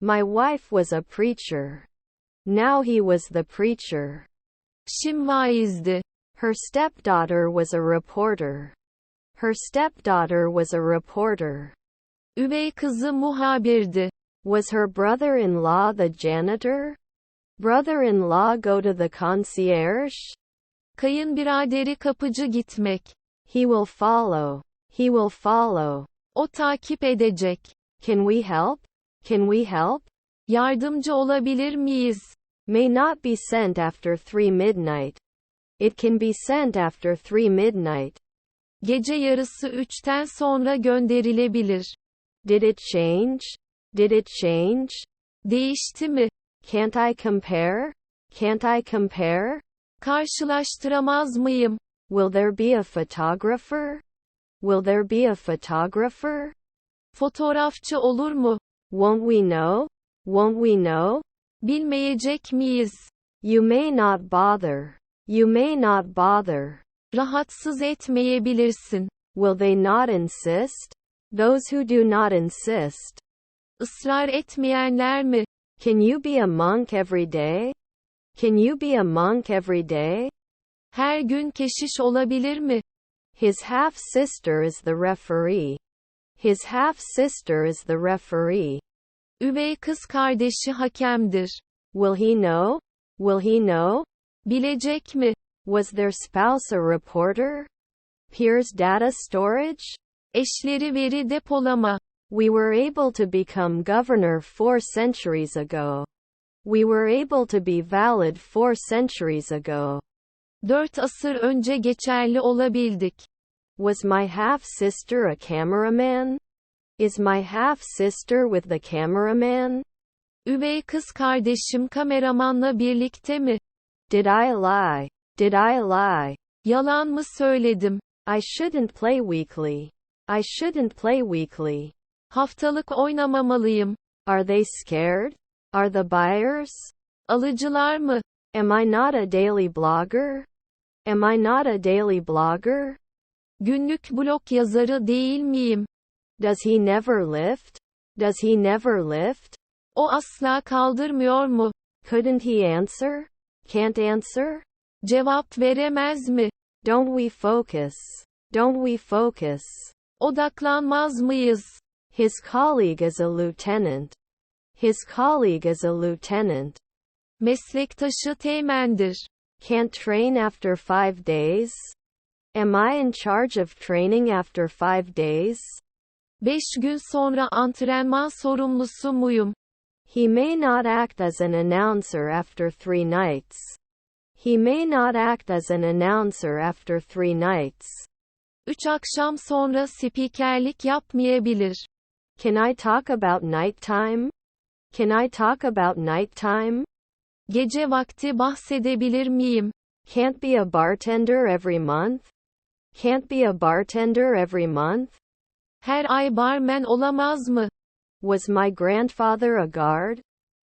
My wife was a preacher. Now he was the preacher. Eşim vaizdi. Her stepdaughter was a reporter. Her stepdaughter was a reporter. Üvey kızı muhabirdi. Was her brother-in-law the janitor? Brother-in-law go to the concierge? Kayınbiraderi kapıcı gitmek. He will follow. He will follow. O takip edecek. Can we help? Can we help? Yardımcı olabilir miyiz? May not be sent after 3 midnight. It can be sent after 3 midnight. Gece yarısı 3'ten sonra gönderilebilir. Did it change? Did it change? Değişti mi? Can't I compare? Can't I compare? Karşılaştıramaz mıyım? Will there be a photographer? Will there be a photographer? Fotoğrafçı olur mu? Won't we know? Won't we know? Bilmeyecek miyiz? You may not bother. You may not bother. Rahatsız etmeyebilirsin. Will they not insist? Those who do not insist. Israr etmeyenler mi? Can you be a monk every day? Can you be a monk every day? Her gün keşiş olabilir mi? His half-sister is the referee. His half-sister is the referee. Üvey kız kardeşi hakemdir. Will he know? Will he know? Bilecek mi? Was their spouse a reporter? Peers data storage? Eşleri veri depolama. We were able to become governor 4 centuries ago. We were able to be valid 4 centuries ago. 4 asır önce geçerli olabildik. Was my half-sister a cameraman? Is my half-sister with the cameraman? Üvey kız kardeşim kameramanla birlikte mi? Did I lie? Did I lie? Yalan mı söyledim? I shouldn't play weekly. I shouldn't play weekly. Haftalık oynamamalıyım. Are they scared? Are the buyers? Alıcılar mı? Am I not a daily blogger? Am I not a daily blogger? Günlük blog yazarı değil miyim? Does he never lift? Does he never lift? O asla kaldırmıyor mu? Couldn't he answer? Can't answer? Cevap veremez mi? Don't we focus? Don't we focus? Odaklanmaz mıyız? His colleague is a lieutenant. His colleague is a lieutenant. Meslektaşı teğmendir. Can't train after 5 days? Am I in charge of training after 5 days? 5 gün sonra antrenman sorumlusu muyum? He may not act as an announcer after 3 nights. He may not act as an announcer after 3 nights. 3 akşam sonra spikerlik yapmayabilir. Can I talk about nighttime? Can I talk about nighttime? Gece vakti bahsedebilir miyim? Can't be a bartender every month? Can't be a bartender every month? Her ay barmen olamaz mı? Was my grandfather a guard?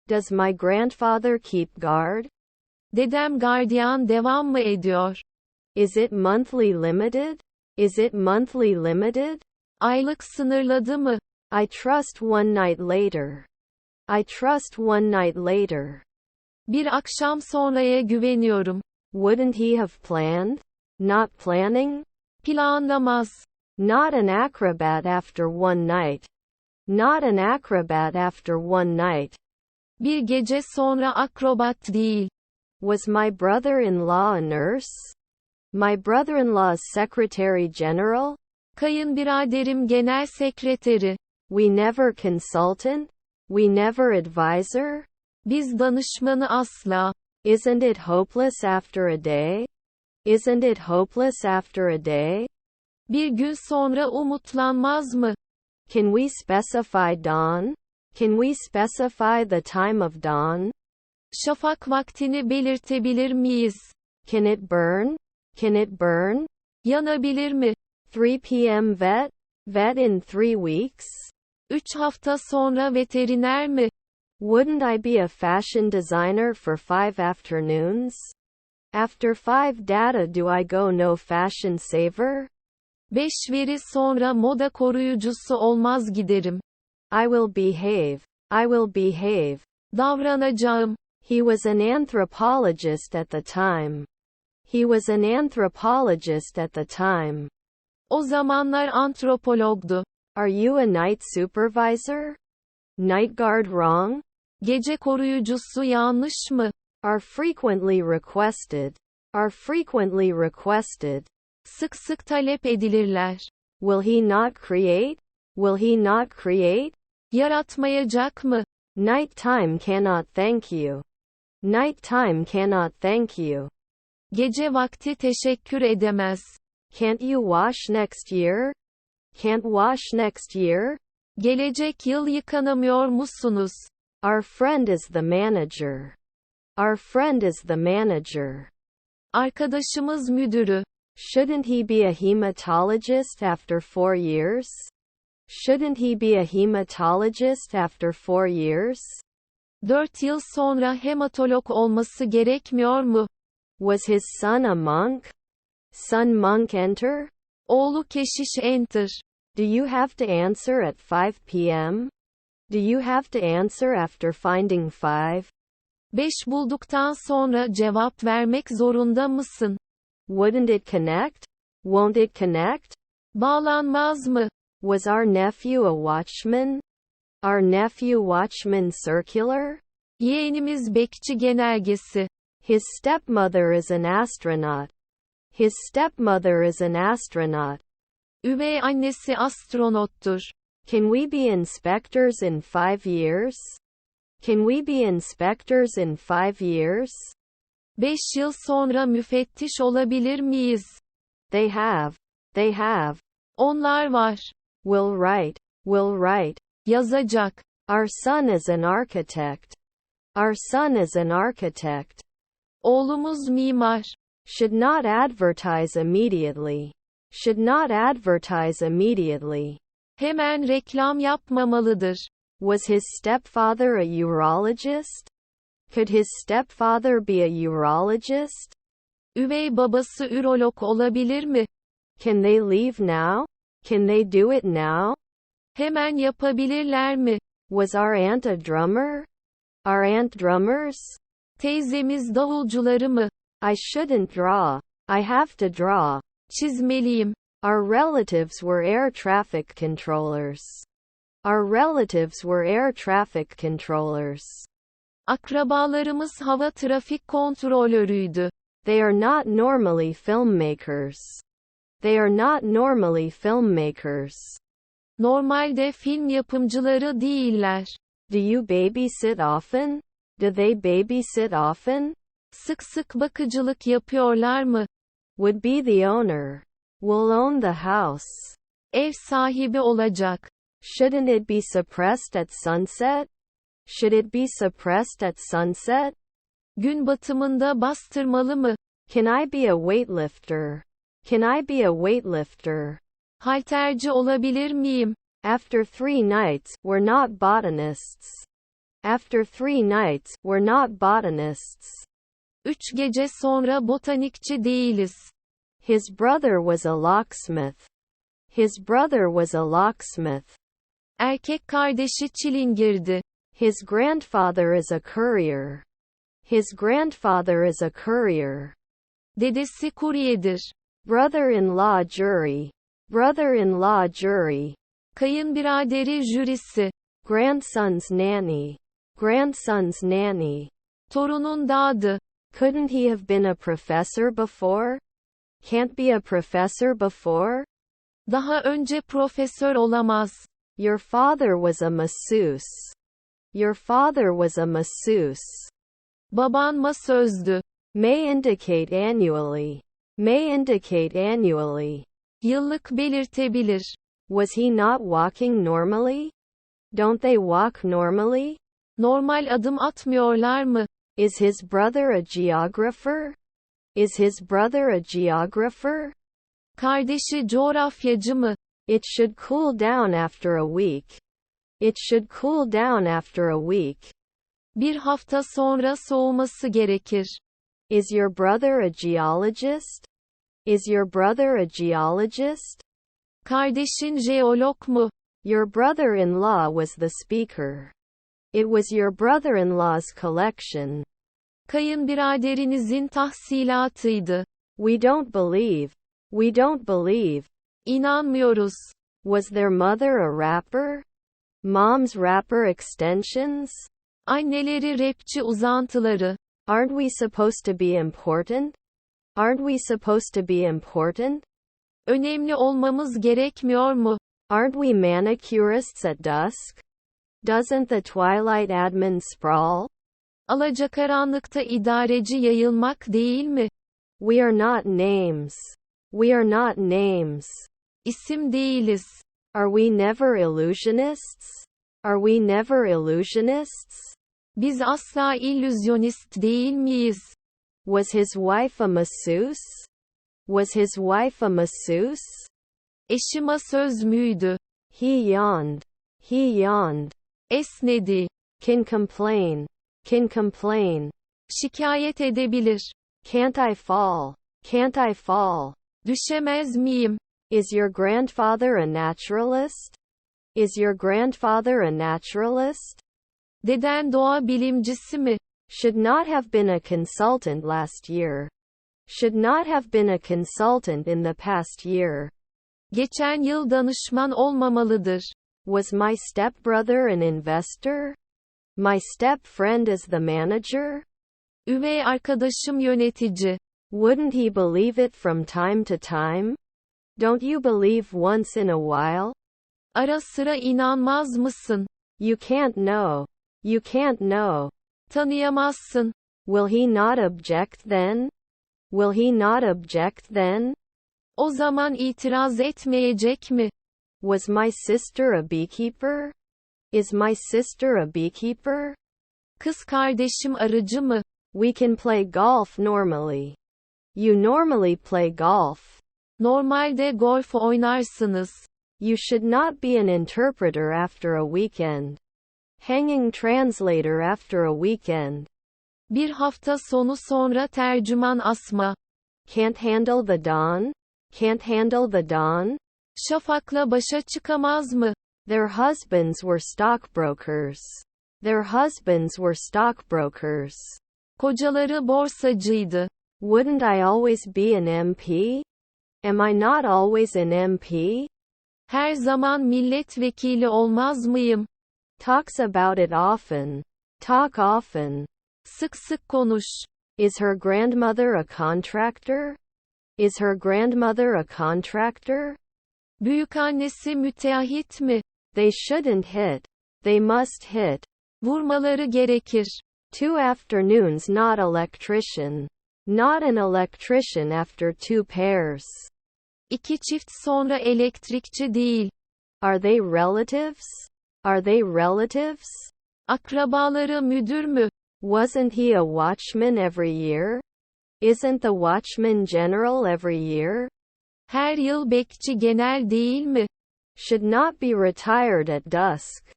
Does my grandfather keep guard? Dedem gardiyan devam mı ediyor? Is it monthly limited? Is it monthly limited? Aylık sınırladı mı? I trust one night later. I trust one night later. Bir akşam sonraya güveniyorum. Wouldn't he have planned? Not planning? Planlamaz. Not an acrobat after one night. Not an acrobat after one night. Bir gece sonra akrobat değil. Was my brother-in-law a nurse? My brother-in-law's secretary general? Kayınbiraderim genel sekreteri. We never consultant? We never advisor? Biz danışmanı asla. Isn't it hopeless after a day? Isn't it hopeless after a day? Bir gün sonra umutlanmaz mı? Can we specify dawn? Can we specify the time of dawn? Şafak vaktini belirtebilir miyiz? Can it burn? Can it burn? Yanabilir mi? 3 p.m. vet? Vet in 3 weeks? 3 hafta sonra veteriner mi? Wouldn't I be a fashion designer for 5 afternoons? After 5 data do I go no fashion saver? 5 veri sonra moda koruyucusu olmaz giderim. I will behave. I will behave. Davranacağım. He was an anthropologist at the time. He was an anthropologist at the time. O zamanlar antropologdu. Are you a night supervisor? Night guard wrong? Gece koruyucusu yanlış mı? Are frequently requested. Are frequently requested. Sık sık talep edilirler. Will he not create? Will he not create? Yaratmayacak mı? Nighttime cannot thank you. Nighttime cannot thank you. Gece vakti teşekkür edemez. Can't you wash next year? Can't wash next year? Gelecek yıl yıkanamıyor musunuz? Our friend is the manager. Our friend is the manager. Arkadaşımız müdürü. Shouldn't he be a hematologist after 4 years? Shouldn't he be a hematologist after 4 years? 4 yıl sonra hematolog olması gerekmiyor mu? Was his son a monk? Son monk enter? Oğlu keşiş enter. Do you have to answer at 5 p.m.? Do you have to answer after finding 5? 5 bulduktan sonra cevap vermek zorunda mısın? Wouldn't it connect? Won't it connect? Bağlanmaz mı? Was our nephew a watchman? Our nephew watchman circular? Yeğenimiz bekçi genelgesi. His stepmother is an astronaut. His stepmother is an astronaut. Üvey annesi astronottur. Can we be inspectors in 5 years? Can we be inspectors in 5 years? 5 yıl sonra müfettiş olabilir miyiz? They have. They have. Onlar var. Will write. Will write. Yazacak. Our son is an architect. Our son is an architect. Oğlumuz mimar. Should not advertise immediately. Should not advertise immediately. Hemen reklam yapmamalıdır. Was his stepfather a urologist? Could his stepfather be a urologist? Üvey babası ürolog olabilir mi? Can they leave now? Can they do it now? Hemen yapabilirler mi? Was our aunt a drummer? Our aunt drummers? Teyzemiz davulcuları mı? I shouldn't draw. I have to draw. Çizmeliyim. Our relatives were air traffic controllers. Our relatives were air traffic controllers. Akrabalarımız hava trafik kontrolörüydü. They are not normally filmmakers. They are not normally filmmakers. Normalde film yapımcıları değiller. Do you babysit often? Do they babysit often? Sık sık bakıcılık yapıyorlar mı? Would be the owner. Will own the house. Ev sahibi olacak. Shouldn't it be suppressed at sunset? Should it be suppressed at sunset? Gün batımında bastırmalı mı? Can I be a weightlifter? Can I be a weightlifter? Halterci olabilir miyim? After 3 nights, we're not botanists. After 3 nights, we're not botanists. 3 gece sonra botanikçi değiliz. His brother was a locksmith. His brother was a locksmith. Erkek kardeşi çilingirdi. His grandfather is a courier. His grandfather is a courier. Dedesi kuryedir. Brother-in-law jury. Brother-in-law jury. Kayınbiraderi jürisi. Grandson's nanny. Grandson's nanny. Torunun dadı. Couldn't he have been a professor before? Can't be a professor before? Daha önce profesör olamaz. Your father was a masseuse. Your father was a masseuse. Baban masözdü. May indicate annually. May indicate annually. Yıllık belirtebilir. Was he not walking normally? Don't they walk normally? Normal adım atmıyorlar mı? Is his brother a geographer? Is his brother a geographer? Kardeşi coğrafyacı mı? It should cool down after a week. It should cool down after a week. Bir hafta sonra soğuması gerekir. Is your brother a geologist? Is your brother a geologist? Kardeşin jeolog mu? Your brother-in-law was the speaker. It was your brother-in-law's collection. Kayınbiraderinizin tahsilatıydı. We don't believe. We don't believe. İnanmıyoruz. Was their mother a rapper? Mom's rapper extensions? Anneleri rapçi uzantıları. Aren't we supposed to be important? Aren't we supposed to be important? Önemli olmamız gerekmiyor mu? Aren't we manicurists at dusk? Doesn't the twilight admin sprawl? Alacakaranlıkta idareci yayılmak değil mi? We are not names. We are not names. İsim değiliz. Are we never illusionists? Are we never illusionists? Biz asla illüzyonist değil miyiz? Was his wife a masseuse? Was his wife a masseuse? Eşi masöz müydü? He yawned. He yawned. Esnedi. Can complain. Can complain. Şikayet edebilir. Can't I fall? Can't I fall? Düşemez miyim? Is your grandfather a naturalist? Is your grandfather a naturalist? Deden doğa bilimcisi mi? Should not have been a consultant last year. Should not have been a consultant in the past year. Geçen yıl danışman olmamalıdır. Was my stepbrother an investor? My step-friend is the manager? Üvey arkadaşım yönetici. Wouldn't he believe it from time to time? Don't you believe once in a while? Ara sıra inanmaz mısın? You can't know. You can't know. Tanıyamazsın. Will he not object then? Will he not object then? O zaman itiraz etmeyecek mi? Was my sister a beekeeper? Is my sister a beekeeper? Kız kardeşim arıcı mı? We can play golf normally. You normally play golf. Normalde golf oynarsınız. You should not be an interpreter after a weekend. Hanging translator after a weekend. Bir hafta sonu sonra tercüman asma. Can't handle the dawn? Can't handle the dawn? Şafakla başa çıkamaz mı? Their husbands were stockbrokers. Their husbands were stockbrokers. Kocaları borsacıydı. Wouldn't I always be an MP? Am I not always an MP? Her zaman milletvekili olmaz mıyım? Talks about it often. Talk often. Sık sık konuş. Is her grandmother a contractor? Is her grandmother a contractor? Büyükannesi müteahhit mi? They shouldn't hit. They must hit. Vurmaları gerekir. 2 afternoons not electrician. Not an electrician after 2 pairs. 2 çift sonra elektrikçi değil. Are they relatives? Are they relatives? Akrabaları müdür mü? Wasn't he a watchman every year? Isn't the watchman general every year? Her yıl bekçi genel değil mi? Should not be retired at dusk.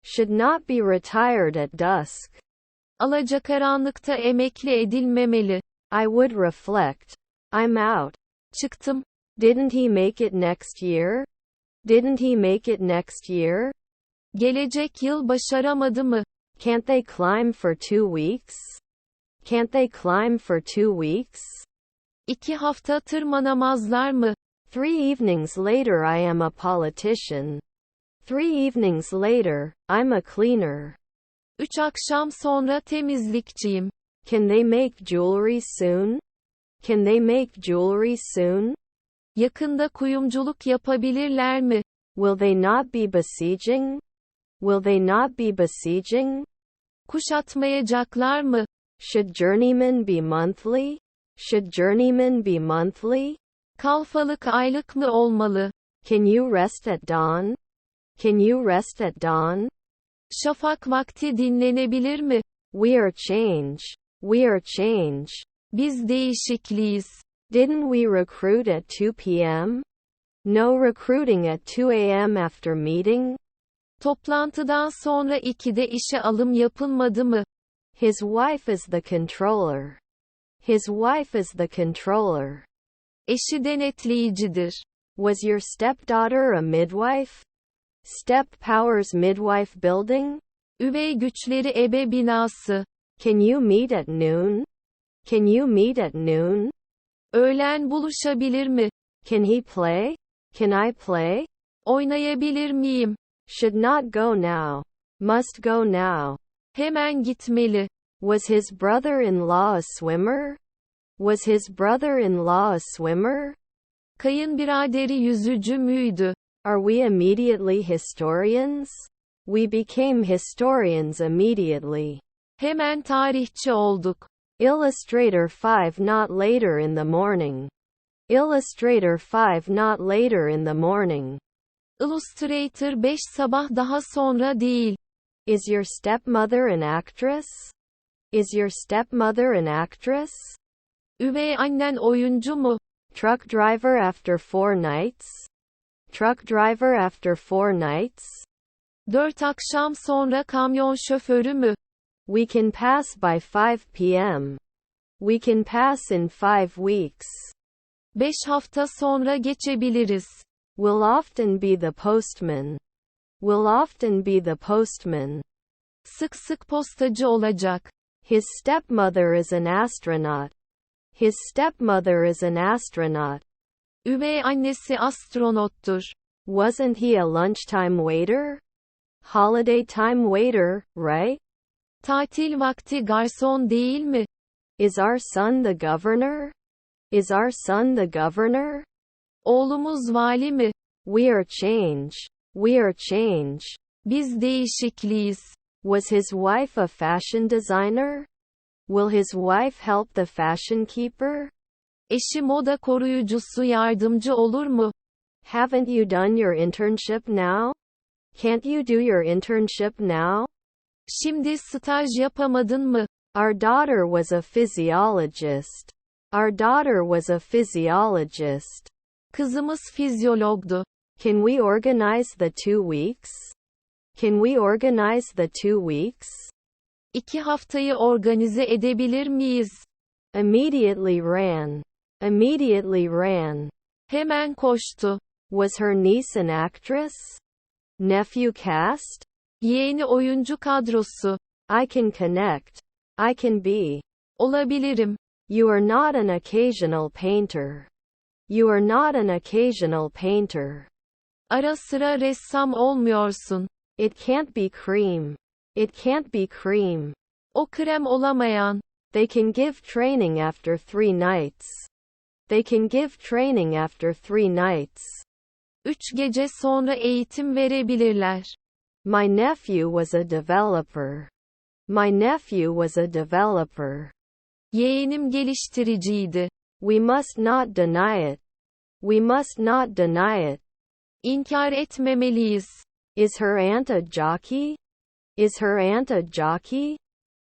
Should not be retired at dusk. Alacakaranlıkta emekli edilmemeli. I would reflect. I'm out. Çıktım. Didn't he make it next year? Didn't he make it next year? Gelecek yıl başaramadı mı? Can't they climb for 2 weeks? Can't they climb for 2 weeks? 2 hafta tırmanamazlar mı? 3 evenings later I am a politician. 3 evenings later, I'm a cleaner. 3 akşam sonra temizlikçiyim. Can they make jewelry soon? Can they make jewelry soon? Yakında kuyumculuk yapabilirler mi? Will they not be besieging? Will they not be besieging? Kuşatmayacaklar mı? Should journeymen be monthly? Should journeymen be monthly? Kalfalık aylık mı olmalı? Can you rest at dawn? Can you rest at dawn? Şafak vakti dinlenebilir mi? We are change. We are change. Biz değişikliyiz. Didn't we recruit at 2 p.m.? No recruiting at 2 a.m. after meeting? Toplantıdan sonra 2'de işe alım yapılmadı mı? His wife is the controller. His wife is the controller. Eşi denetleyicidir. Was your stepdaughter a midwife? Step Powers Midwife Building? Üvey güçleri ebe binası. Can you meet at noon? Can you meet at noon? Öğlen buluşabilir mi? Can he play? Can I play? Oynayabilir miyim? Should not go now. Must go now. Hemen gitmeli. Was his brother-in-law a swimmer? Was his brother-in-law a swimmer? Kayınbiraderi yüzücü müydü? Are we immediately historians? We became historians immediately. Hemen tarihçi olduk. Illustrator 5 not later in the morning. Illustrator 5 not later in the morning. Illustrator 5 sabah daha sonra değil. Is your stepmother an actress? Is your stepmother an actress? Üvey annen oyuncu mu? Truck driver after 4 nights? Truck driver after 4 nights? 4 akşam sonra kamyon şoförü mü? We can pass by 5 p.m. We can pass in 5 weeks. 5 hafta sonra geçebiliriz. Will often be the postman. Will often be the postman. Sık sık postacı olacak. His stepmother is an astronaut. His stepmother is an astronaut. Üvey annesi astronottur. Wasn't he a lunchtime waiter? Holiday time waiter, right? Tatil vakti garson değil mi? Is our son the governor? Is our son the governor? Oğlumuz vali mi? We are change. We are change. Biz değişikliğiz. Was his wife a fashion designer? Will his wife help the fashion keeper? Eşi moda koruyucusu yardımcı olur mu? Haven't you done your internship now? Can't you do your internship now? Şimdi staj yapamadın mı? Our daughter was a physiologist. Our daughter was a physiologist. Kızımız fizyologdu. Can we organize the 2 weeks? Can we organize the 2 weeks? 2 haftayı organize edebilir miyiz? Immediately ran. Immediately ran. Hemen koştu. Was her niece an actress? Nephew cast? Yeğeni oyuncu kadrosu. I can connect. I can be. Olabilirim. You are not an occasional painter. You are not an occasional painter. Ara sıra ressam olmuyorsun. It can't be cream. It can't be cream. O krem olamayan. They can give training after 3 nights. They can give training after 3 nights. 3 gece sonra eğitim verebilirler. My nephew was a developer. My nephew was a developer. Yeğenim geliştiriciydi. We must not deny it. We must not deny it. İnkar etmemeliyiz. Is her aunt a jockey? Is her aunt a jockey?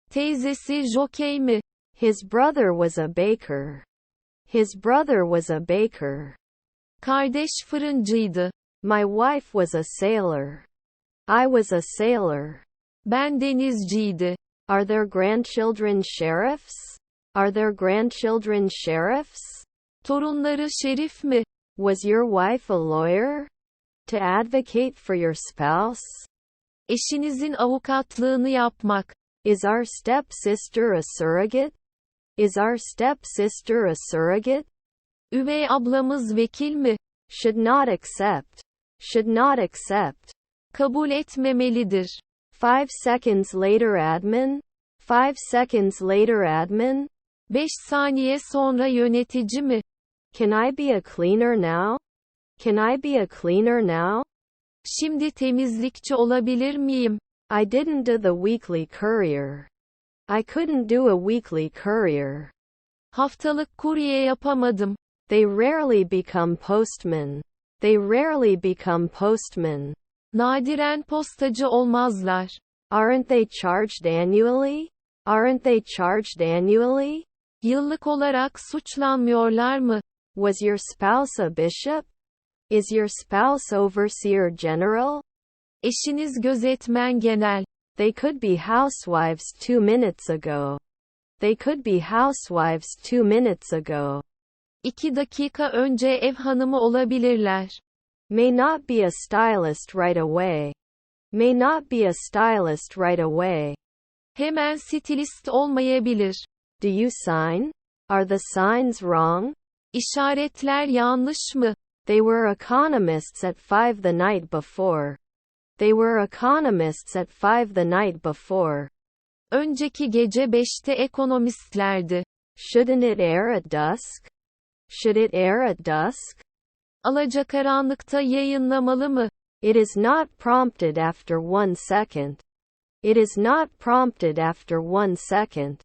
Teyzesi jokey mi? His brother was a baker. His brother was a baker. Kardeş fırıncıydı. My wife was a sailor. I was a sailor. Ben denizciydi. Are their grandchildren sheriffs? Are their grandchildren sheriffs? Torunları şerif mi? Was your wife a lawyer? To advocate for your spouse? Eşinizin avukatlığını yapmak. Is our stepsister a surrogate? Is our stepsister a surrogate? Üvey ablamız vekil mi? Should not accept. Should not accept. Kabul etmemelidir. 5 seconds later admin? 5 seconds later admin? 5 saniye sonra yönetici mi? Can I be a cleaner now? Can I be a cleaner now? Şimdi temizlikçi olabilir miyim? I didn't do the weekly courier. I couldn't do a weekly courier. Haftalık kurye yapamadım. They rarely become postmen. They rarely become postmen. Nadiren postacı olmazlar. Aren't they charged annually? Aren't they charged annually? Yıllık olarak suçlanmıyorlar mı? Was your spouse a bishop? Is your spouse overseer general? Eşiniz gözetmen genel. They could be housewives 2 minutes ago. They could be housewives 2 minutes ago. 2 dakika önce ev hanımı olabilirler. May not be a stylist right away. May not be a stylist right away. Hemen stilist olmayabilir. Do you sign? Are the signs wrong? İşaretler yanlış mı? They were economists at 5 the night before. They were economists at 5 the night before. Önceki gece 5'te ekonomistlerdi. Shouldn't it air at dusk? Should it air at dusk? Alacakaranlıkta yayınlamalı mı? It is not prompted after 1 second. It is not prompted after 1 second.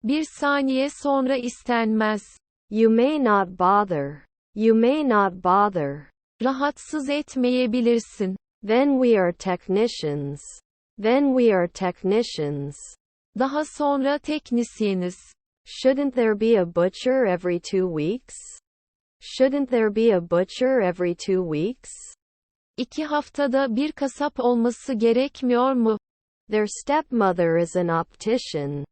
Bir saniye sonra istenmez. You may not bother. You may not bother. Rahatsız etmeyebilirsin. Then we are technicians. Then we are technicians. Daha sonra teknisyeniz. Shouldn't there be a butcher every 2 weeks? Shouldn't there be a butcher every 2 weeks? 2 haftada bir kasap olması gerekmiyor mu? Their stepmother is an optician.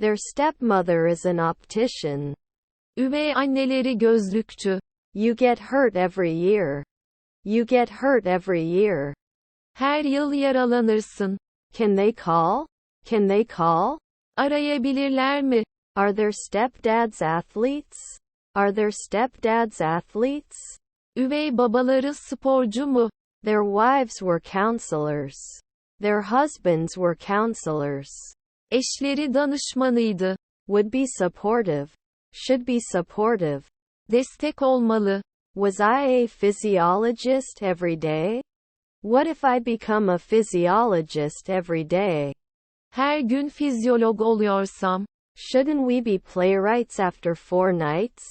Their stepmother is an optician. Üvey anneleri gözlükçü. You get hurt every year. You get hurt every year. Her yıl yaralanırsın. Can they call? Can they call? Arayabilirler mi? Are their stepdads athletes? Are their stepdads athletes? Üvey babaları sporcu mu? Their wives were counselors. Their husbands were counselors. Eşleri danışmanıydı. Would be supportive. Should be supportive. Destek olmalı. Was I a physiologist every day? What if I become a physiologist every day? Her gün fizyolog oluyorsam. Shouldn't we be playwrights after 4 nights?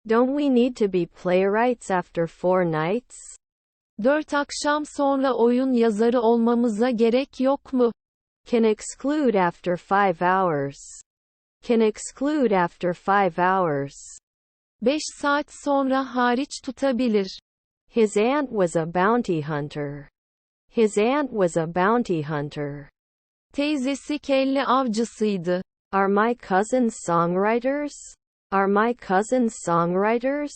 Don't we need to be playwrights after 4 nights? 4 akşam sonra oyun yazarı olmamıza gerek yok mu? Can exclude after 5 hours. Can exclude after 5 hours. 5 saat sonra hariç tutabilir. His aunt was a bounty hunter. His aunt was a bounty hunter. Teyzesi kelle avcısıydı. Are my cousins songwriters? Are my cousins songwriters?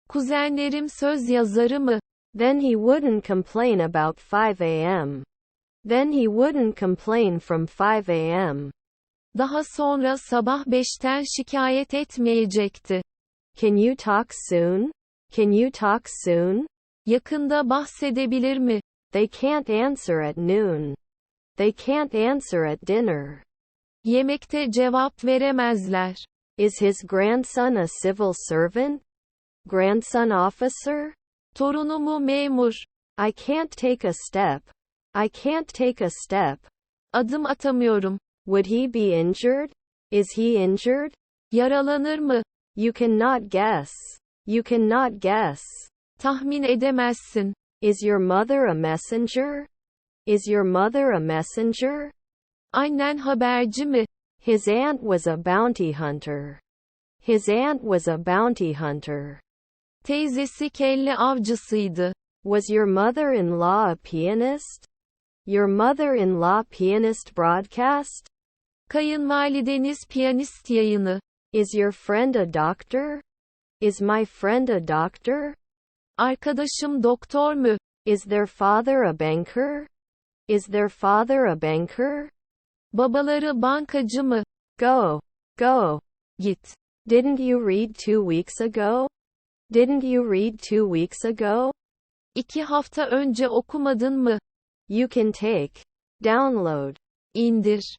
Kuzenlerim söz yazarı mı? Then he wouldn't complain about 5 a.m. Then he wouldn't complain from 5 a.m. Daha sonra sabah 5'ten şikayet etmeyecekti. Can you talk soon? Can you talk soon? Yakında bahsedebilir mi? They can't answer at noon. They can't answer at dinner. Yemekte cevap veremezler. Is his grandson a civil servant? Grandson officer? Torunumu memur. I can't take a step. I can't take a step. Adım atamıyorum. Would he be injured? Is he injured? Yaralanır mı? You cannot guess. You cannot guess. Tahmin edemezsin. Is your mother a messenger? Is your mother a messenger? Annen haberci mi? His aunt was a bounty hunter. His aunt was a bounty hunter. Teyzesi kelle avcısıydı. Was your mother-in-law a pianist? Your mother-in-law pianist broadcast? Kayınvalideniz piyanist yayını. Is your friend a doctor? Is my friend a doctor? Arkadaşım doktor mu? Is their father a banker? Is their father a banker? Babaları bankacı mı? Go. Go. Git. Didn't you read 2 weeks ago? Didn't you read 2 weeks ago? 2 hafta önce okumadın mı? You can take. Download. İndir.